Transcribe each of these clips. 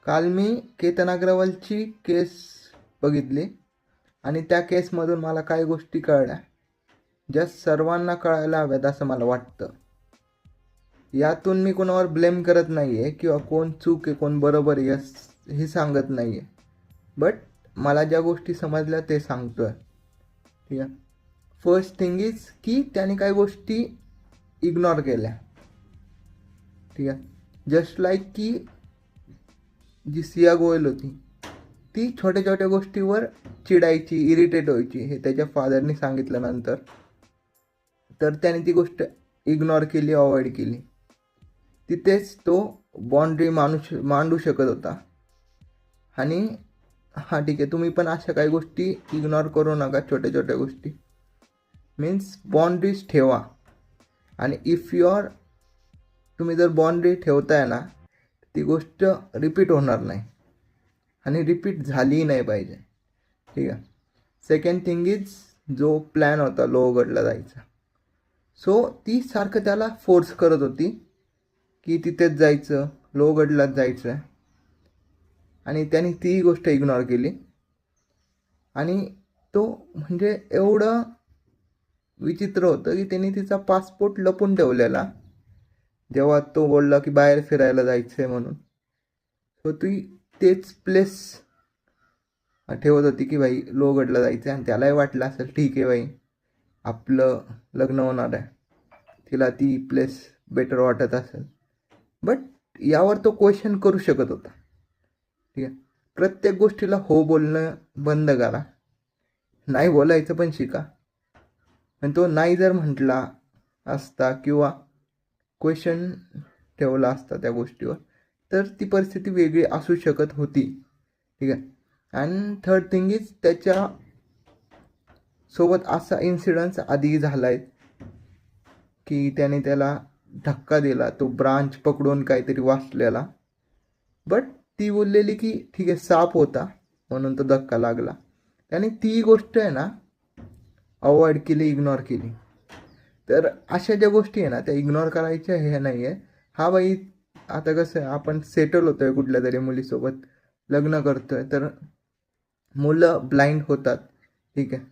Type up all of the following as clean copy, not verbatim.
काल मी केतन अग्रवालची केस बघितली आणि त्या केसमधून मला काही गोष्टी कळल्या ज्या सर्वांना कळायला हव्यात असं मला वाटतं. यातून मी कोणावर ब्लेम करत नाही आहे किंवा कोण चूक आहे कोण बरोबर आहे हे सांगत नाही आहे, बट मला ज्या गोष्टी समजल्या ते सांगतो आहे. ठीक आहे. फर्स्ट थिंग इज की त्याने काही गोष्टी इग्नोर केल्या. ठीक आहे. जस्ट लाईक की जी सिया गोयल होती ती छोट्या छोट्या गोष्टीवर चिडायची, इरिटेट व्हायची. हे त्याच्या फादरनी सांगितल्यानंतर तर त्याने ती गोष्ट इग्नोर केली, अवॉइड केली. तिथेच तो बाउंड्री मांडू शकत होता. आणि हां ठीक आहे, तुम्ही पण अशा काही गोष्टी इग्नोर करू नका. छोट्या छोट्या गोष्टी मीन्स बाउंड्रीज ठेवा. आणि इफ तुम्ही जर बाउंड्री ठेवताय ना, ती गोष्ट रिपीट होणार नाही आणि रिपीट झालीही नाही पाहिजे. ठीक आहे. सेकंड थिंग इज जो प्लॅन होता लोहगडला जायचा, सो ती सारखं त्याला फोर्स करत होती की तिथेच जायचं, लोहगडलाच जायचं आहे. आणि त्याने ती गोष्ट इग्नोर केली. आणि तो म्हणजे एवढं विचित्र होतं की त्यांनी तिचा पासपोर्ट लपून ठेवलेला जेव्हा तो बोलला की बाहेर फिरायला जायचं आहे म्हणून. सो ती तेच प्लेस ठेवत होती की भाई लोहगडला जायचं आहे. आणि त्यालाही वाटलं असेल ठीक आहे भाई आपलं लग्न होणार आहे, तिला ती प्लेस बेटर वाटत असेल. बट यावर तो क्वेश्चन करू शकत होता. ठीक आहे. प्रत्येक गोष्टीला हो बोलणं बंद करा, नाही बोलायचं पण शिका. आणि तो नाही जर म्हटला असता किंवा क्वेश्चन ठेवला असता त्या गोष्टीवर तर ती परिस्थिती वेगळी असू शकत होती. ठीक आहे. अँड थर्ड थिंग इज त्याच्या सोबत असा इन्सिडन्स आधी झाला आहे की त्याने त्याला धक्का दिला, तो ब्रांच पकडून काहीतरी वाचलेला. बट ती बोललेली की ठीक आहे साप होता म्हणून तो धक्का लागला. त्याने ती गोष्ट आहे ना अवॉइड केली, इग्नोर केली. तर अशा ज्या गोष्टी आहे ना त्या इग्नोर करायच्या हे नाही आहे. हा बाई आता कसं आहे, आपण सेटल होतो आहे कुठल्या तरी मुलीसोबत, लग्न करतो आहे, तर मुलं ब्लाइंड होतात. ठीक आहे.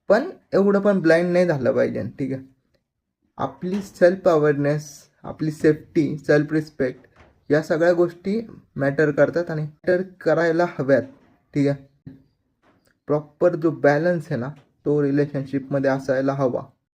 पण एवढं पण ब्लाइंड नाही झालं पाहिजे. ठीक आहे. आपली सेल्फ अवेअरनेस, आपली सेफ्टी, सेल्फ रिस्पेक्ट या सगळ्या गोष्टी मॅटर करतात आणि मॅटर करायला हव्यात. ठीक आहे. प्रॉपर जो बॅलन्स आहे ना तो रिलेशनशिपमध्ये असायला हवा.